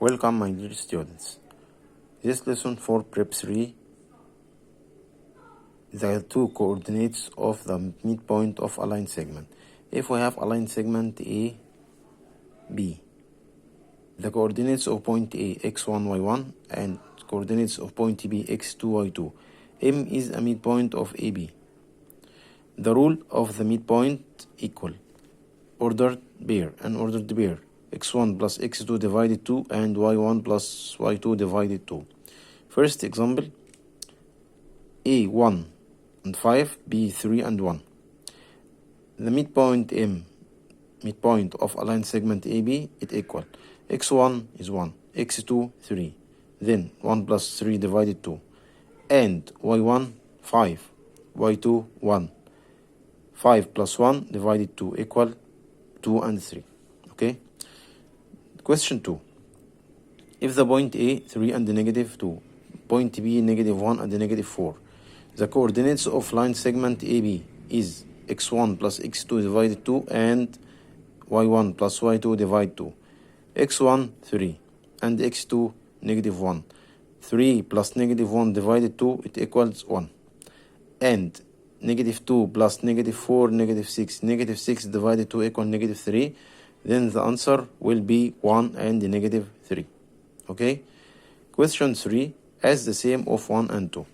Welcome, my dear students. This lesson for Prep 3, the two coordinates of the midpoint of a line segment. If we have a line segment A, B, the coordinates of point A, x1, y1, and coordinates of point B, x2, y2. M is a midpoint of AB. The rule of the midpoint equal ordered pair, an ordered pair. x1 plus x2 divided 2 and y1 plus y2 divided 2. First example, A 1 and 5, B 3 and 1. The midpoint M, midpoint of a line segment AB, it equal x1 is 1, x2 3, then 1 plus 3 divided 2, and y1 5, y2 1. 5 plus 1 divided 2 equal 2 and 3. Okay. Question 2. If the point A 3 and negative 2, point B negative 1 and negative 4, the coordinates of line segment AB is x1 plus x2 divided 2 and y1 plus y2 divided 2. x1 3 and x2 negative 1. 3 plus negative 1 divided 2, it equals 1. And negative 2 plus negative 4, negative 6. Negative 6 divided 2 equal negative 3. Then the answer will be 1 and negative 3. Okay. Question 3 as the same of 1 and 2.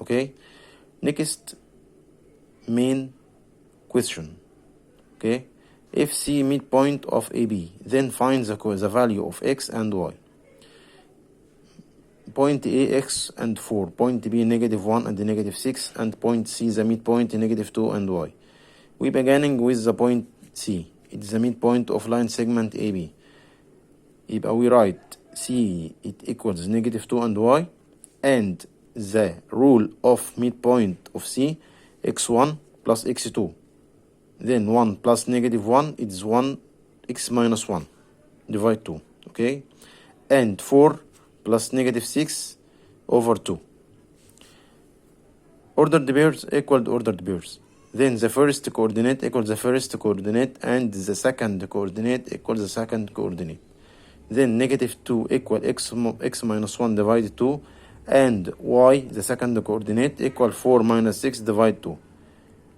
Okay. Next main question. Okay. If C midpoint of AB, then find the value of x and y. Point A x and 4, point B negative 1 and negative 6, and point C the midpoint negative 2 and y. We beginning with the point C. It is the midpoint of line segment AB. يبقى we write C it equals negative 2 and y, and the rule of midpoint of C x1 plus x2. Then 1 plus negative 1 is 1, x minus 1 divide 2. Okay, and 4 plus negative 6 over 2. Ordered pairs equal ordered pairs. Then the first coordinate equals the first coordinate, and the second coordinate equals the second coordinate. Then negative 2 equal x minus 1 divided 2, and y, the second coordinate, equal 4 minus 6 divided 2.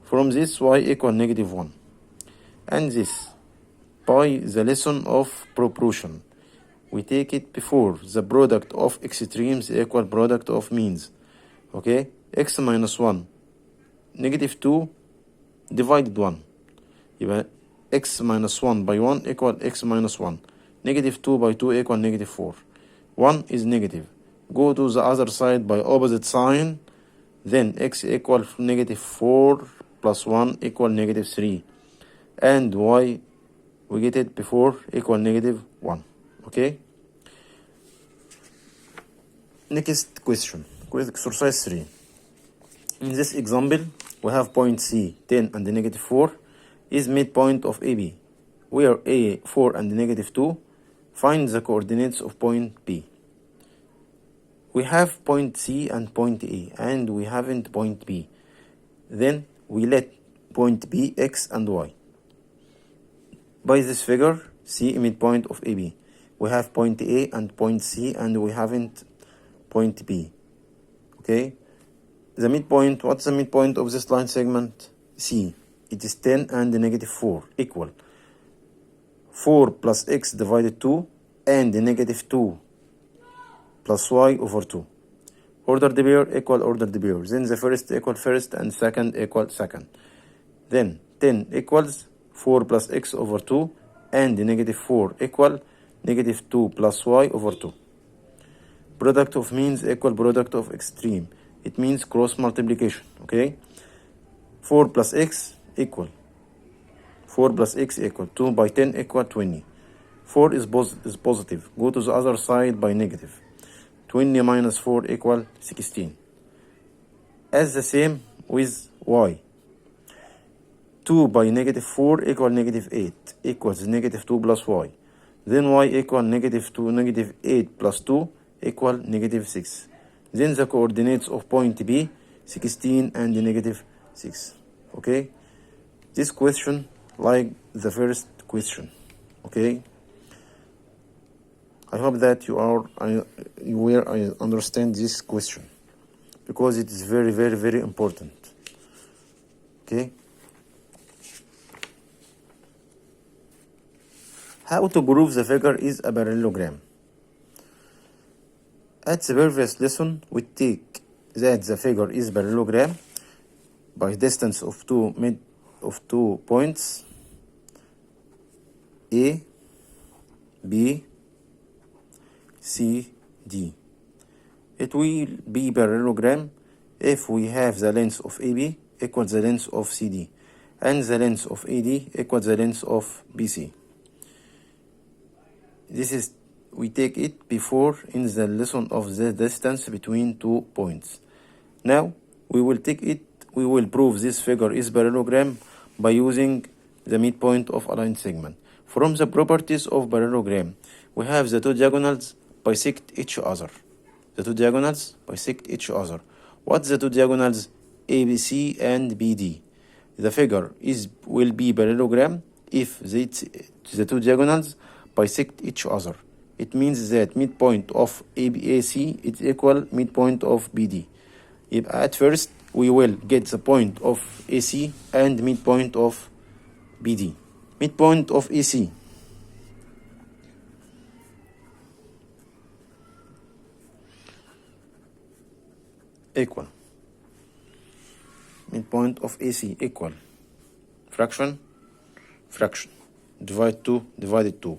From this, y equal negative 1. And this, by the lesson of proportion, we take it before the product of extremes equal product of means. Okay, x minus 1, negative 2 divided 1. يبقى x minus 1 by 1 equal x minus 1. Negative 2 by 2 equal negative 4. 1 is negative. Go to the other side by opposite sign. Then x equal negative 4 plus 1 equal negative 3. And y, we get it before, equal negative 1. Okay. Next question. Exercise 3. In this example, we have point C 10 and negative 4 is midpoint of AB, where A 4 and negative 2. Find the coordinates of point B. We have point C and point A, and we haven't point B. Then we let point B x and y. By this figure, C midpoint of AB. We have point A and point C, and we haven't point B. Okay. The midpoint, what's the midpoint of this line segment? C. It is 10 and negative 4 equal 4 plus x divided 2 and negative 2 plus y over 2. Ordered pair equal ordered pair. Then the first equal first and second equal second. Then 10 equals 4 plus x over 2 and negative 4 equal negative 2 plus y over 2. Product of means equal product of extreme. It means cross multiplication. Okay. 4 plus x equal 4 plus x equal 2 by 10 equal 20. 4 is positive. Go to the other side by negative. 20 minus 4 equal 16. As the same with y. 2 by negative 4 equal negative 8 equals negative 2 plus y. Then y equal negative 2, negative 8 plus 2 equal negative 6. Then the coordinates of point B 16 and negative 6. Okay. This question like the first question. Okay. I hope that you understand this question, because it is very, very, very important. Okay. How to prove the figure is a parallelogram? At the previous lesson, we take that the figure is parallelogram by distance of two points A, B, C, D. It will be parallelogram if we have the length of AB equals the length of CD, and the length of AD equals the length of BC. We take it before in the lesson of the distance between 2 points. Now we will prove this figure is parallelogram by using the midpoint of a line segment. From the properties of parallelogram, we have the two diagonals bisect each other. The two diagonals bisect each other. What's the two diagonals? ABC and BD. The figure will be parallelogram if the two diagonals bisect each other. It means that midpoint of ABC is equal midpoint of BD. At first, we will get the point of AC and midpoint of BD. Midpoint of AC equal midpoint of AC equal fraction divide 2 divided 2,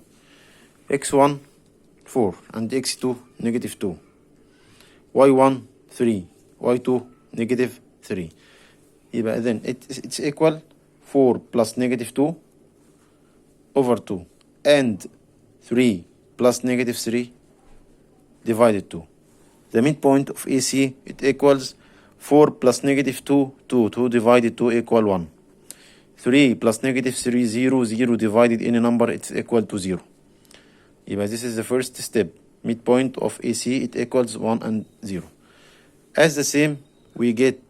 x1 4 and x2 negative 2, y1 3, y2 negative 3. Then it's equal 4 plus negative 2 over 2 and 3 plus negative 3 divided 2. The midpoint of AC, it equals 4 plus negative 2, 2 divided 2 equal 1. 3 plus negative 3, 0, 0 divided any number, it's equal to 0. This is the first step. Midpoint of AC, it equals 1 and 0. As the same, we get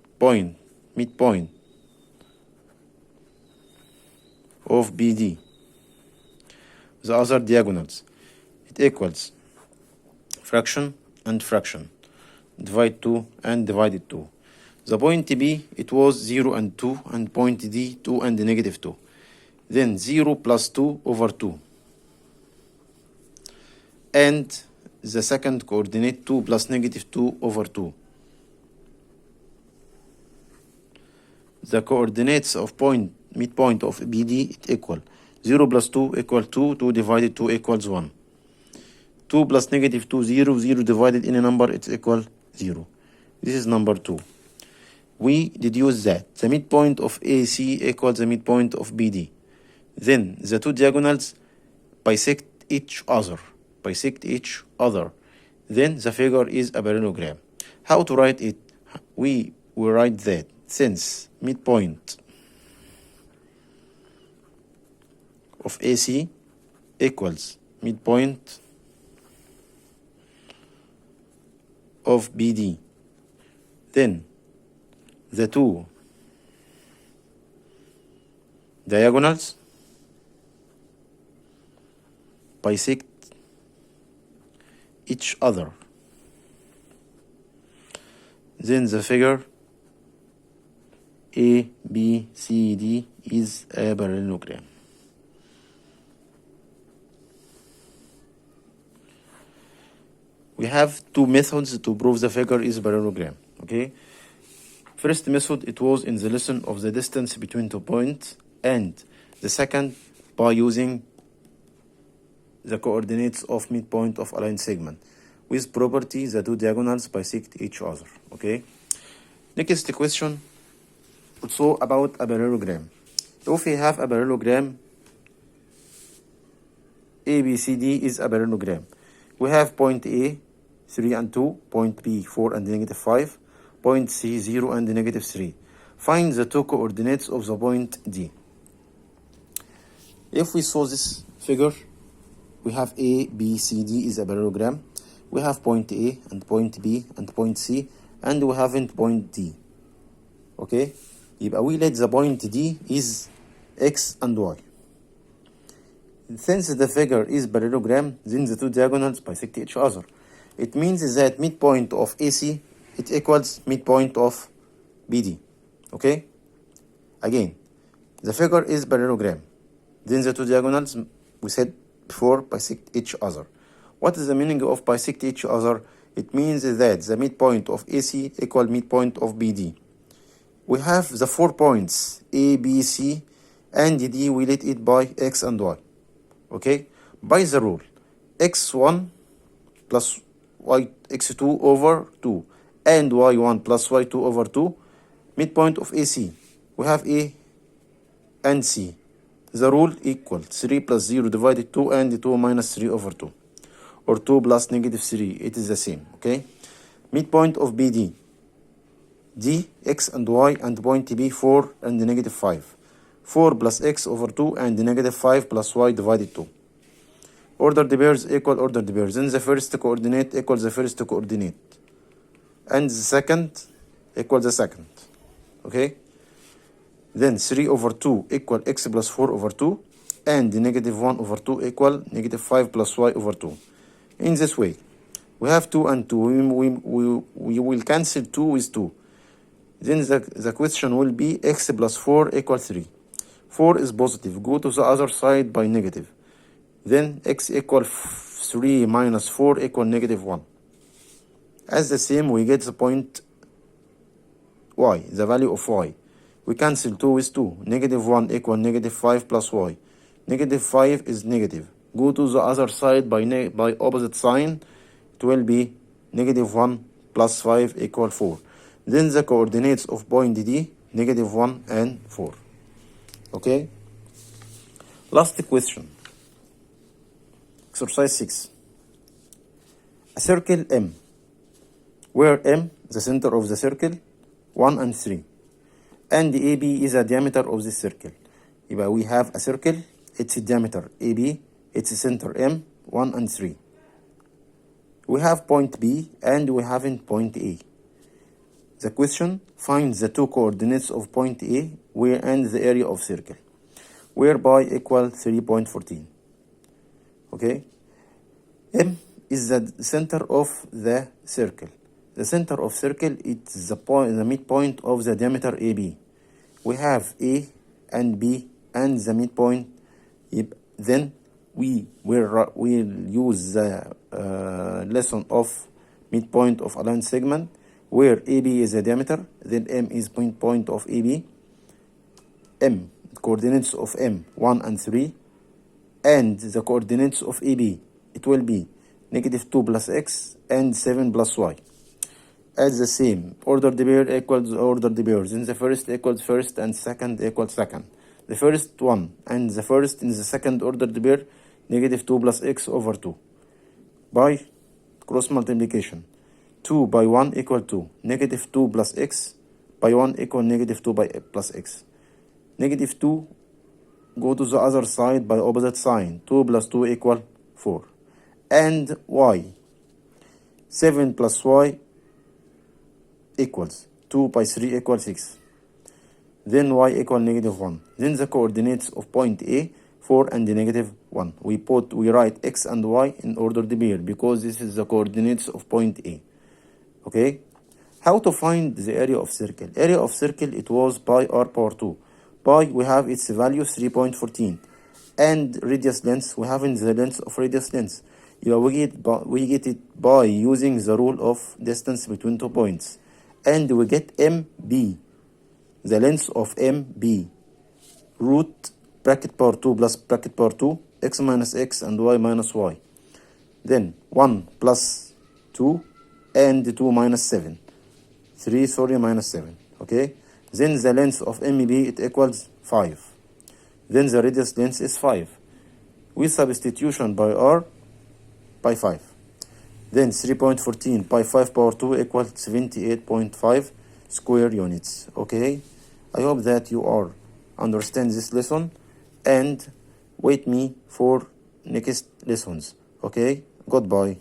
midpoint of BD. The other diagonals, it equals fraction and fraction. Divide 2 and divided 2. The point B, it was 0 and 2, and point D, 2 and negative 2. Then 0 plus 2 over 2. And the second coordinate, 2 plus negative 2 over 2. The coordinates of midpoint of BD, it equal 0 plus 2 equal 2, 2 divided 2 equals 1. 2 plus negative 2, 0, 0 divided any number, it's equal 0. This is number 2. We deduce that the midpoint of AC equals the midpoint of BD. Then the two diagonals bisect each other. Then the figure is a parallelogram. How to write it? We will write that since midpoint of AC equals midpoint of BD, then the two diagonals bisect each other. Then the figure ABCD is a parallelogram. We have two methods to prove the figure is a parallelogram. Okay. First method, it was in the lesson of the distance between 2 points, and the second by using the coordinates of midpoint of a line segment with property the two diagonals bisect each other. Okay. Next question, also about a parallelogram. If we have a parallelogram, ABCD is a parallelogram. We have point A 3 and 2, point B 4 and negative 5, point C 0 and negative 3. Find the two coordinates of the point D. If we saw this figure, we have A, B, C, D is a parallelogram. We have point A and point B and point C, and we haven't point D. Okay? We let the point D is X and Y. Since the figure is parallelogram, then the two diagonals bisect each other. It means that midpoint of AC, it equals midpoint of BD. Okay? Again, the figure is parallelogram. Then the two diagonals, we said before, bisect each other. What is the meaning of bisect each other? It means that the midpoint of AC equal midpoint of BD. We have the 4 points A, B, C, and D. We let it by X and Y. Okay? By the rule, X1 plus X2 over 2 and Y1 plus Y2 over 2, midpoint of AC. We have A and C. The rule equal 3 plus 0 divided 2 and 2 minus 3 over 2. Or 2 plus negative 3. It is the same. Okay? Midpoint of BD. D, X and Y, and point B 4 and negative 5. 4 plus X over 2 and negative 5 plus Y divided 2. Order the pairs equal order the pairs. Then the first coordinate equals the first coordinate. And the second equals the second. Okay? Then 3 over 2 equal X plus 4 over 2. And negative 1 over 2 equal negative 5 plus Y over 2. In this way, we have 2 and 2. We will cancel 2 with 2. Then the question will be X plus 4 equal 3. 4 is positive. Go to the other side by negative. Then X equal 3 minus 4 equal negative 1. As the same, we get the point Y, the value of Y. We cancel 2 with 2. Negative 1 equal negative 5 plus Y. Negative 5 is negative. Go to the other side by opposite sign. It will be negative 1 plus 5 equal 4. Then the coordinates of point D, negative 1 and 4. Okay? Last question. Exercise 6. A circle M, where M, the center of the circle, 1 and 3. And AB is the diameter of this circle. We have a circle, its diameter AB, its center M, 1 and 3. We have point B and we haven't point A. The question, find the two coordinates of point A where and the area of circle, whereby equal 3.14. Okay? M is the center of the circle. The center of circle is the midpoint of the diameter AB. We have A and B and the midpoint. Then we will use the lesson of midpoint of aligned segment, where AB is the diameter, then M is point of AB. M, coordinates of M, 1 and 3, and the coordinates of AB, it will be negative 2 plus X and 7 plus Y. As the same, order the pair equals order the pairs. Then the first equals first and second equals second. The first one and the first in the second order the pair, negative 2 plus X over 2. By cross multiplication. 2 by 1 equal 2. Negative 2 plus X by 1 equal negative 2 by plus X. Negative 2, go to the other side by opposite sign. 2 plus 2 equal 4. And Y. 7 plus Y equals 2 by 3 equals 6. Then Y equal negative 1. Then the coordinates of point A, 4 and negative 1. We write X and Y in order the pair because this is the coordinates of point A. Okay? How to find the area of circle? Area of circle, it was pi r power 2. Pi, we have its value 3.14. And radius length, we have in the length of radius length. We get it by using the rule of distance between 2 points. And we get MB, the length of MB, root bracket power 2 plus bracket power 2, x minus x and y minus y. Then 1 plus 2 and 2 minus 7. 3 minus 7. Okay? Then the length of MB, it equals 5. Then the radius length is 5. With substitution by r, by 5. Then 3.14 by 5 power 2 equals 78.5 square units. Okay? I hope that you are understand this lesson and wait me for next lessons. Okay? Goodbye.